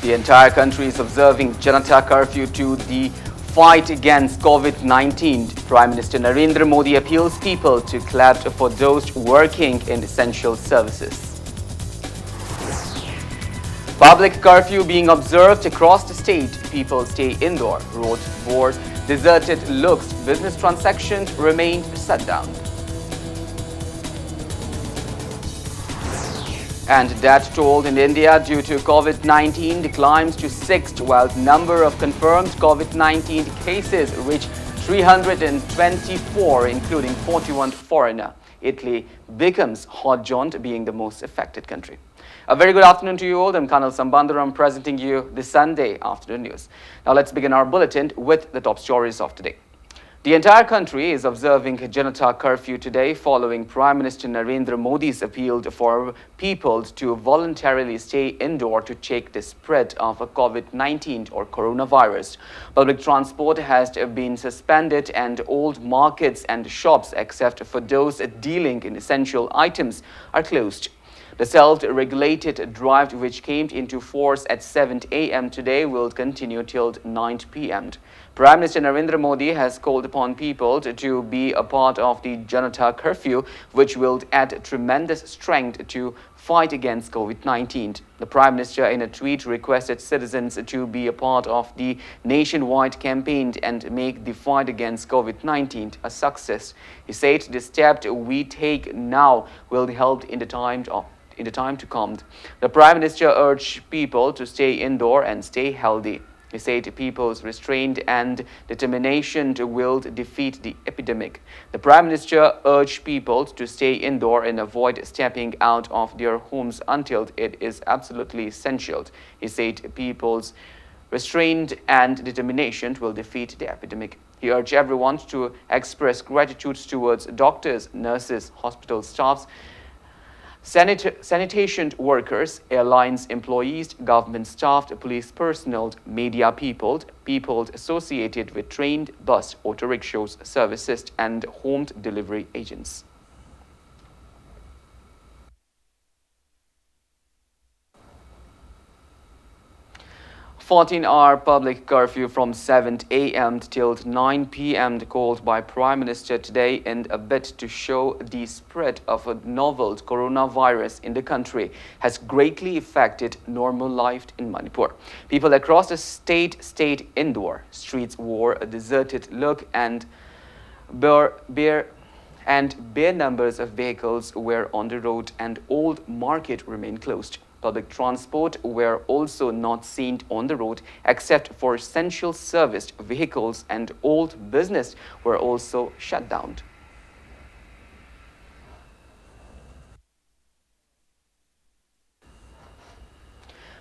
The entire country is observing Janata curfew to the fight against COVID-19. Prime Minister Narendra Modi appeals people to clap for those working in essential services. Public curfew being observed across the state. People stay indoor. Road boards, deserted looks. Business transactions remain shut down. And death toll in India due to COVID-19 declines to 6th, while the number of confirmed COVID-19 cases reached 324, including 41 foreigner. Italy becomes hot jaunt, being the most affected country. A very good afternoon to you all. I'm Kanal Sambandaram presenting you the Sunday afternoon news. Now let's begin our bulletin with the top stories of today. The entire country is observing Janata curfew today following Prime Minister Narendra Modi's appeal for people to voluntarily stay indoor to check the spread of COVID-19 or coronavirus. Public transport has been suspended and all markets and shops except for those dealing in essential items are closed. The self-regulated drive, which came into force at 7 a.m. today, will continue till 9 p.m. Prime Minister Narendra Modi has called upon people to be a part of the Janata curfew, which will add tremendous strength to fight against COVID-19. The Prime Minister, in a tweet, requested citizens to be a part of the nationwide campaign and make the fight against COVID-19 a success. He said the step we take now will help in the time to come. The Prime Minister urged people to stay indoor and stay healthy. He said people's restraint and determination will defeat the epidemic. The Prime Minister urged people to stay indoor and avoid stepping out of their homes until it is absolutely essential. He said people's restraint and determination will defeat the epidemic. He urged everyone to express gratitude towards doctors, nurses, hospital staffs, sanitation workers, airlines employees, government staff, police personnel, media people associated with train, bus, auto rickshaws, services, and home delivery agents. 14-hour public curfew from 7 a.m. till 9 p.m. called by Prime Minister today in a bid to show the spread of a novel coronavirus in the country has greatly affected normal life in Manipur. People across the state stayed indoor. Streets wore a deserted look and bare numbers of vehicles were on the road and old market remained closed. Public transport were also not seen on the road except for essential service vehicles, and old business were also shut down.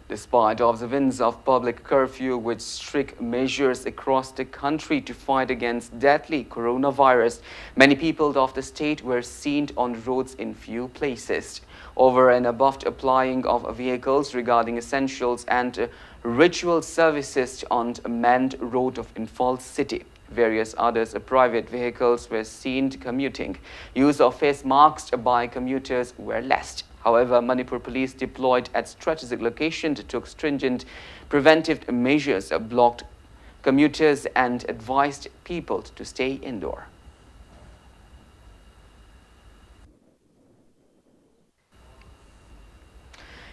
Despite observance of public curfew with strict measures across the country to fight against deadly coronavirus, many people of the state were seen on roads in few places. Over and above applying of vehicles regarding essentials and ritual services on manned road of Imphal city. Various others private vehicles were seen commuting. Use of face masks by commuters were less. However, Manipur police deployed at strategic locations took stringent preventive measures, blocked commuters and advised people to stay indoor.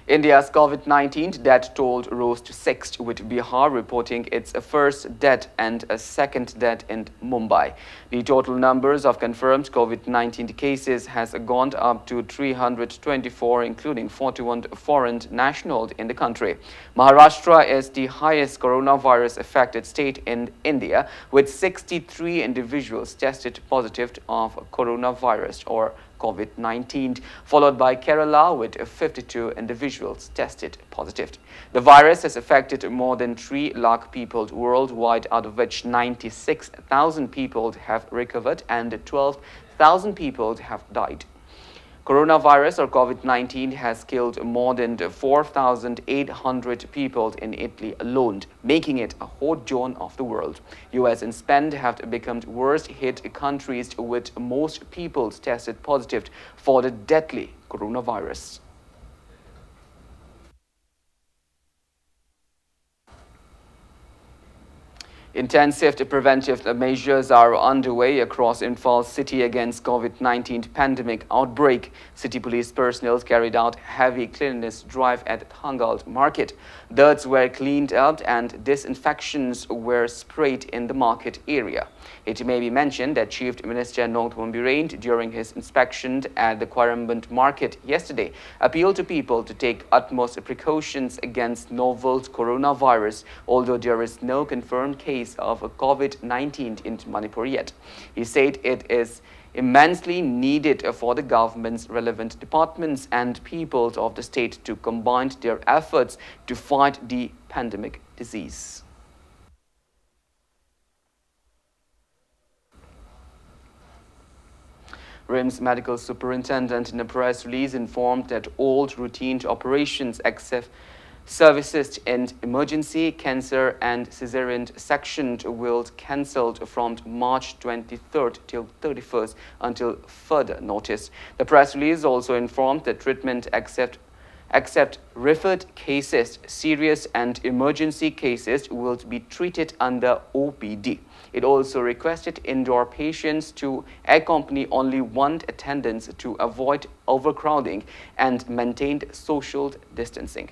India's COVID-19 death toll rose to 6th, with Bihar reporting its first death and a second death in Mumbai. The total numbers of confirmed COVID-19 cases has gone up to 324, including 41 foreign nationals in the country. Maharashtra is the highest coronavirus-affected state in India, with 63 individuals tested positive of coronavirus or COVID-19, followed by Kerala with 52 individuals tested positive. The virus has affected more than 3 lakh people worldwide, out of which 96,000 people have recovered and 12,000 people have died. Coronavirus or COVID-19 has killed more than 4,800 people in Italy alone, making it a hot zone of the world. US and Spain have become worst hit countries with most people tested positive for the deadly coronavirus. Intensive preventive measures are underway across Imphal city against COVID-19 pandemic outbreak. City police personnel carried out heavy cleanliness drive at Thangal market. Dirts were cleaned up and disinfections were sprayed in the market area. It may be mentioned that Chief Minister Nongthorn Bireen, during his inspection at the Quarambund market yesterday, appealed to people to take utmost precautions against novel coronavirus, although there is no confirmed case of COVID-19 in Manipur yet. He said it is immensely needed for the government's relevant departments and peoples of the state to combine their efforts to fight the pandemic disease. RIMS Medical Superintendent in a press release informed that all routine operations except services in emergency, cancer and cesarean section will cancelled from March 23rd till 31st until further notice. The press release also informed that treatment except referred cases, serious and emergency cases will be treated under OPD. It also requested indoor patients to accompany only one attendant to avoid overcrowding and maintain social distancing.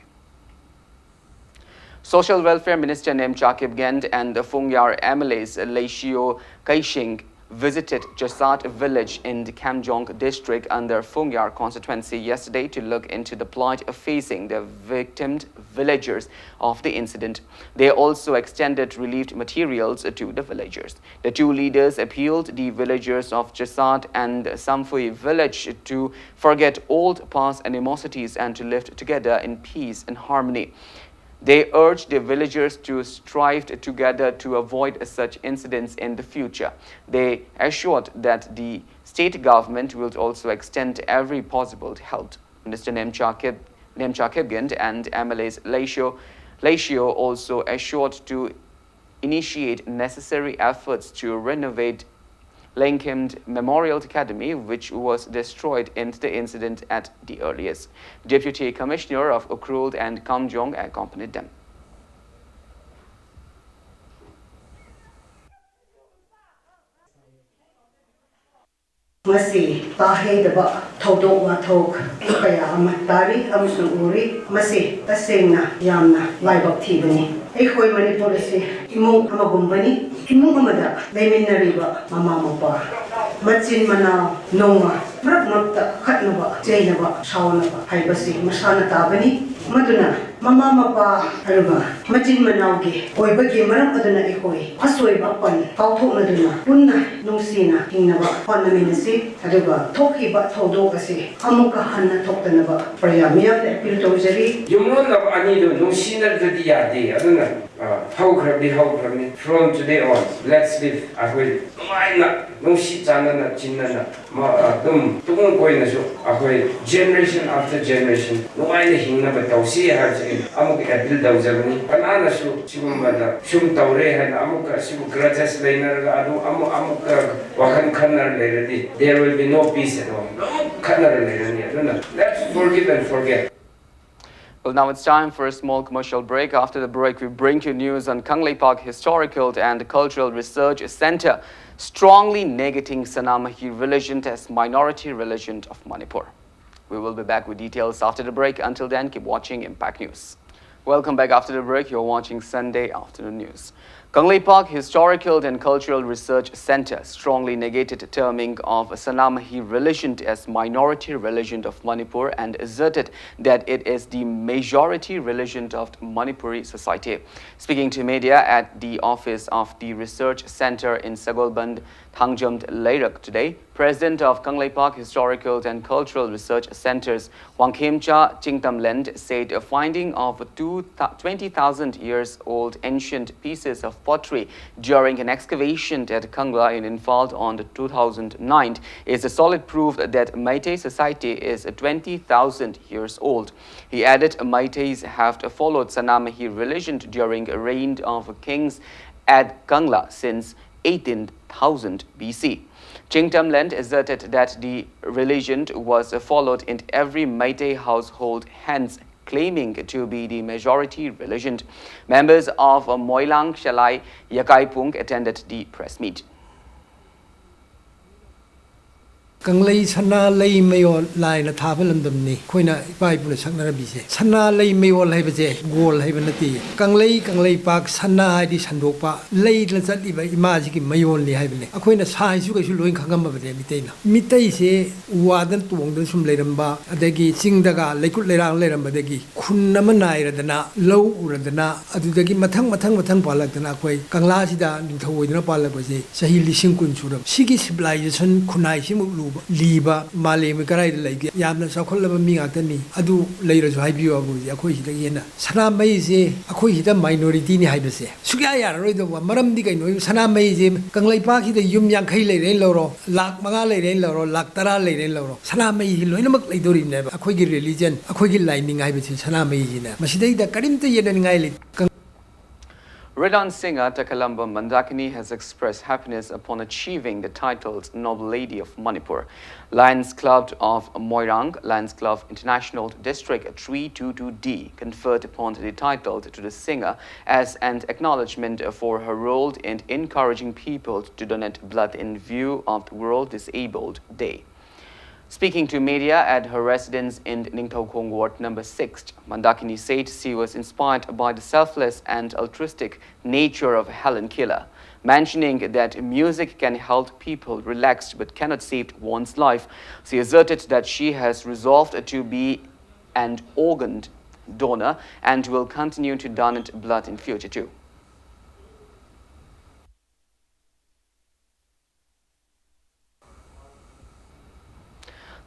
Social Welfare Minister Nem Chakib Gend and the Fungyar MLAs Laishio Kaishing visited Jasat village in the Kamjong district under Fungyar constituency yesterday to look into the plight facing the victimed villagers of the incident. They also extended relief materials to the villagers. The two leaders appealed the villagers of Jasat and Samfui village to forget old past animosities and to live together in peace and harmony. They urged the villagers to strive together to avoid such incidents in the future. They assured that the state government will also extend every possible help. Minister Nem Chakibgand and MLA's Laishio also assured to initiate necessary efforts to renovate Lankhimd Memorial Academy, which was destroyed in the incident at the earliest. Deputy Commissioner of Ukrul and Kamjong accompanied them. Masi tahe daba thodok wathok kaya amat tari amsung uri masi tasengna yamna laibak thibani ekhoi Manipur se imung amagumbani imung amada leminariba mama mapa machin mana nonga mrak khatnaba jainaba shawnaba haibasi masana tabani maduna mama mapa aruba machin manawge oibagi maram aduna ekhoi asoiba pan pauthoknaduna punna nungsina hingnaba honaminasi aduga thokiba thodok ase amuka hanna thoktanaba prayamia appeal tawjari Jumron of Anido, no sinner to the yadi, I don't know. How from today on, let's live. I will. Why not? No shit, Chana, Chinana, Dum, Tung Koinasu, I generation after generation. No idea Hina, but Tausi has in Amuk Abil Dawzerni, Banana Shu, Chumada, Shum Taure, and Amuka, Shu Gratas Laner, Amuka, Wakan Kanar Lady. There will be no peace at all. No Kanar Lady. Let's forgive and forget. Well, now it's time for a small commercial break. After the break, we bring you news on Kanglei Park Historical and Cultural Research Center, strongly negating Sanamahi religion as minority religion of Manipur. We will be back with details after the break. Until then, keep watching Impact News. Welcome back after the break. You're watching Sunday Afternoon News. Kanglei Park Historical and Cultural Research Center strongly negated terming of Sanamahi religion as minority religion of Manipur and asserted that it is the majority religion of Manipuri society. Speaking to media at the office of the Research Center in Sagolband, Thangjamd Leirak today, President of Kanglei Park Historical and Cultural Research Centers, Wangkhemcha Chingtamland, said a finding of 20,000 years old ancient pieces of pottery during an excavation at Kangla in Imphal on 2009 is a solid proof that Meitei society is 20,000 years old. He added Meiteis have followed Sanamahi religion during a reign of kings at Kangla since 18,000 BC. Chingtamland asserted that the religion was followed in every Meitei household, hence claiming to be the majority religion. Members of Moilang Shalai Yakaipung attended the press meet. Kanglei sana lei mayo lai na thabalam damni khoina pai pura sakna bise sana lei mayo lai baje gol hai banati kanglei pak sana hai di sandokpa lei la chali ba imaji ki mayo li hai bane akhoina sai su kaisu loin khangam ba bade mitei se wadan tuang dan sum leiramba adagi chingdaga leikut leirang leiramba dagi khunnama nairadana low uradana adudagi mathang palakdana khoi kangla sida ningthoidna palakbase sahi lising kun suram sigi civilization khunai simu Liba, Mali, Mikarai, like Yamna Sakola Mingatani, Adu later to Hibio, Akohita, Sana Maze, Akohita minority Hibase. Sugaya, Maram Dika, Sana Maze, Kanglai Paki, the Yum Yang Kale, Loro, Lak Magale, Loro, Lak Tarale, Loro, Sana Maze, Loinamak Lidori never, Akogi religion, Akogi lightning Ibis, Sana Mazina, Mashida, the Karimta Yedan Island. Renowned singer Takalamba Mandakini has expressed happiness upon achieving the titles Noble Lady of Manipur. Lions Club of Moirang, Lions Club International District 322D conferred upon the title to the singer as an acknowledgement for her role in encouraging people to donate blood in view of the World Disabled Day. Speaking to media at her residence in Ningthaukong Ward number 6, Mandakini said she was inspired by the selfless and altruistic nature of Helen Keller, mentioning that music can help people relax but cannot save one's life. She asserted that she has resolved to be an organ donor and will continue to donate blood in future too.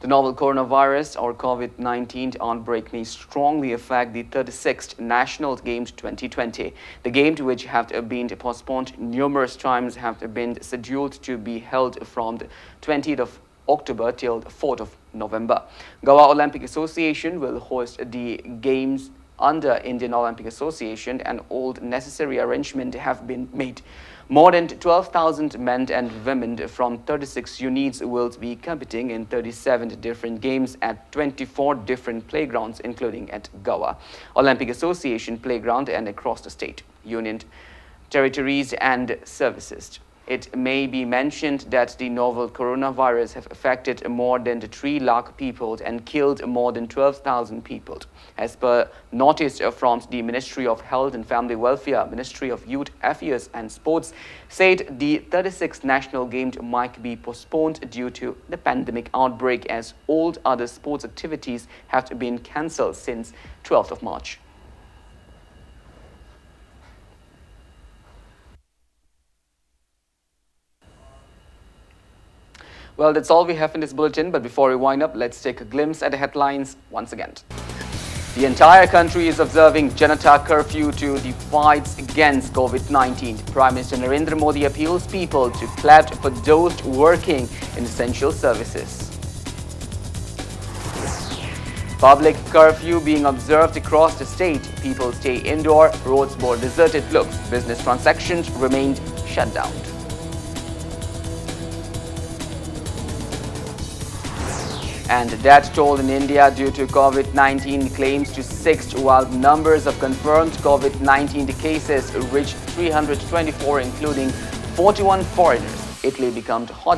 The novel coronavirus or COVID-19 outbreak may strongly affect the 36th National Games 2020. The games, which have been postponed numerous times, have been scheduled to be held from the 20th of October till the 4th of November. Goa Olympic Association will host the games under Indian Olympic Association, and all necessary arrangements have been made. More than 12,000 men and women from 36 units will be competing in 37 different games at 24 different playgrounds, including at Goa Olympic Association playground and across the state, union, territories and services. It may be mentioned that the novel coronavirus have affected more than 3 lakh people and killed more than 12,000 people. As per notice from the Ministry of Health and Family Welfare, Ministry of Youth Affairs and Sports said the 36th National Games might be postponed due to the pandemic outbreak, as all other sports activities have been cancelled since 12th of March. Well, that's all we have in this bulletin, but before we wind up, let's take a glimpse at the headlines once again. The entire country is observing Janata curfew to the fights against COVID-19. Prime Minister Narendra Modi appeals people to clap for those working in essential services. Public curfew being observed across the state. People stay indoor, roads more deserted look. Business transactions remained shut down. And death toll in India due to COVID-19 claims to 6, while numbers of confirmed COVID-19 cases reached 324, including 41 foreigners. Italy becomes hot